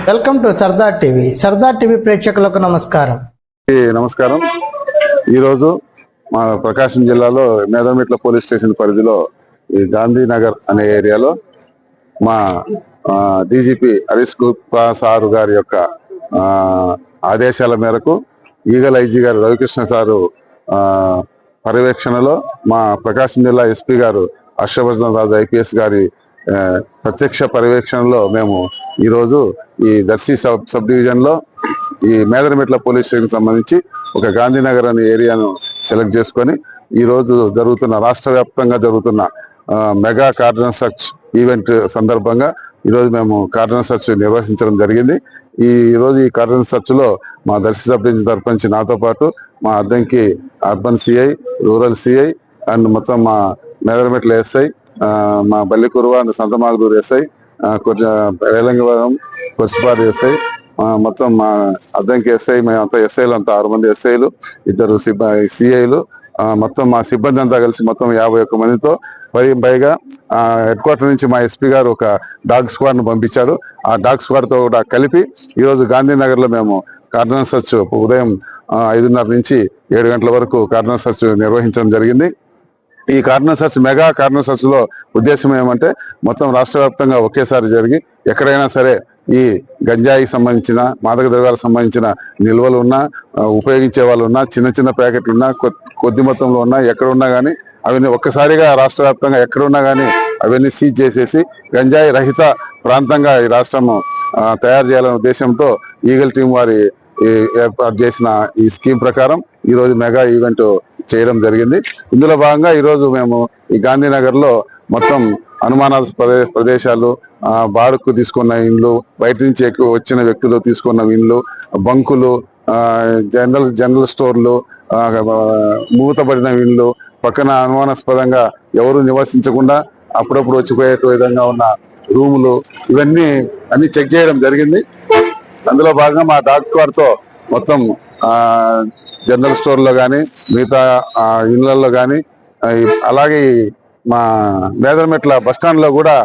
Welcome to Sardar TV. Sardar TV ప్రేక్షకులకు నమస్కారం. నమస్కారం. ఈరోజు మా ప్రకాశం జిల్లాలో మేదరమెట్ల పోలీస్ స్టేషన్ పరిధిలో ఈ గాంధీనగర్ అనే ఏరియాలో మా డీజీపీ హరీష్ గుప్తా సారు గారి యొక్క ఆదేశాల మేరకు ఈగల్ ఐజీ గారు రవికృష్ణ సారు పర్యవేక్షణలో మా ప్రకాశం జిల్లా ఎస్పీ గారు హర్షవర్ధన్ రాజు ఐపీఎస్ గారి ప్రత్యక్ష పర్యవేక్షణలో మేము ఈరోజు ఈ దర్శి సబ్ డివిజన్ లో ఈ మేదరమెట్ల పోలీస్ స్టేషన్ సంబంధించి ఒక గాంధీనగర్ అనే ఏరియాను సెలెక్ట్ చేసుకొని ఈ రోజు రాష్ట్ర వ్యాప్తంగా జరుగుతున్న మెగా కార్డన్ సర్చ్ ఈవెంట్ సందర్భంగా ఈరోజు మేము కార్డన్ సర్చ్ నిర్వహించడం జరిగింది. ఈ రోజు ఈ కార్డన్ సర్చ్ లో మా దర్శి సబ్ డివిజన్ తరపు నుంచి నాతో పాటు మా Addanki urban CI, rural CI and మొత్తం మా మేదరమెట్ల ఎస్ఐ, మా బల్లికురువ అండ్ సంతమాగూరు ఎస్ఐ, వేలంగవరం కొర్సిపాడు ఎస్ఐ, మొత్తం మా అద్దంకి ఎస్ఐ, మేమంతా ఎస్ఐలు అంతా 6 మంది ఎస్ఐలు, 2 సిఐలు, మొత్తం మా సిబ్బంది అంతా కలిసి మొత్తం 51 మందితో పైగా హెడ్ క్వార్టర్ నుంచి మా ఎస్పీ గారు ఒక డాగ్ స్క్వాడ్ ను పంపించారు. ఆ డాగ్ స్క్వాడ్ తో కూడా కలిపి ఈరోజు గాంధీనగర్ లో మేము కార్డన్ సర్చ్ ఉదయం 5:30 నుంచి 7 గంటల వరకు కార్డన్ సర్చ్ నిర్వహించడం జరిగింది. ఈ cordon search mega cordon search లో ఉద్దేశం ఏమంటే మొత్తం రాష్ట్ర వ్యాప్తంగా ఒకేసారి జరిగి ఎక్కడైనా సరే ఈ గంజాయికి సంబంధించిన మాదక ద్రవ్యాలకు సంబంధించిన నిల్వలు ఉన్నా, ఉపయోగించే వాళ్ళు ఉన్నా, చిన్న చిన్న ప్యాకెట్లు ఉన్నా, కొద్ది మొత్తంలో ఉన్నా, ఎక్కడ ఉన్నా కానీ అవన్నీ ఒక్కసారిగా రాష్ట్ర వ్యాప్తంగా ఎక్కడున్నా కానీ అవన్నీ సీజ్ చేసేసి గంజాయి రహిత ప్రాంతంగా ఈ రాష్ట్రం తయారు చేయాలనే ఉద్దేశంతో ఈగల్ టీం వారి ఏర్పాటు చేసిన ఈ స్కీమ్ ప్రకారం ఈ రోజు మెగా ఈవెంట్ చేయడం జరిగింది. ఇందులో భాగంగా ఈరోజు మేము ఈ గాంధీనగర్ లో మొత్తం అనుమానాస్పద ప్రదేశాలు, బాడుకు తీసుకున్న ఇండ్లు, బయట నుంచి ఎక్కువ వచ్చిన వ్యక్తులు తీసుకున్న ఇండ్లు, బంకులు, జనరల్ స్టోర్లు, మూతబడిన ఇండ్లు, పక్కన అనుమానాస్పదంగా ఎవరు నివసించకుండా అప్పుడప్పుడు వచ్చిపోయే విధంగా ఉన్న రూములు, ఇవన్నీ చెక్ చేయడం జరిగింది. అందులో భాగంగా మా డాగ్ స్క్వాడ్ తో మొత్తం జనరల్ స్టోర్ లో కానీ, మిగతా ఇళ్లలో కానీ, అలాగే మా మేదరమెట్ల బస్టాండ్ లో కూడా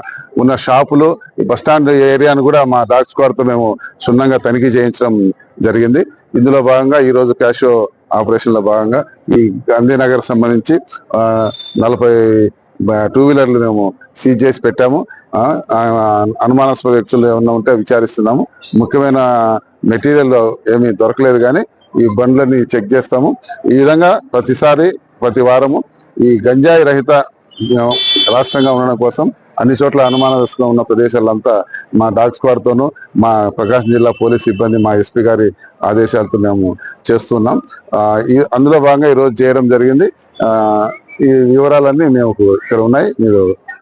ఉన్న షాపులు, ఈ బస్టాండ్ ఏరియాను కూడా మా డాగ్ స్క్వాడ్ తో మేము క్షుణ్ణంగా తనిఖీ చేయించడం జరిగింది. ఇందులో భాగంగా ఈ రోజు క్యాషో ఆపరేషన్ లో భాగంగా ఈ గాంధీనగర్ సంబంధించి 40 2 వీలర్లు మేము సీజ్ చేసి పెట్టాము. అనుమానాస్పద వ్యక్తులు ఏమన్నా ఉంటే విచారిస్తున్నాము. ముఖ్యమైన మెటీరియల్ ఏమీ దొరకలేదు కానీ ఈ బండ్లని చెక్ చేస్తాము. ఈ విధంగా ప్రతి వారము ఈ గంజాయి రహిత రాష్ట్రంగా ఉండడం కోసం అన్ని చోట్ల అనుమానాస్పదంగా ఉన్న ప్రదేశాలంతా మా డాగ్ స్క్వాడ్ తోనూ, మా ప్రకాశం జిల్లా పోలీస్ సిబ్బంది, మా ఎస్పీ గారి ఆదేశాలతో మేము చేస్తున్నాం. అందులో భాగంగా ఈరోజు చేయడం జరిగింది. ఈ వివరాలన్నీ మేము ఇక్కడ ఉన్నాయి, మీరు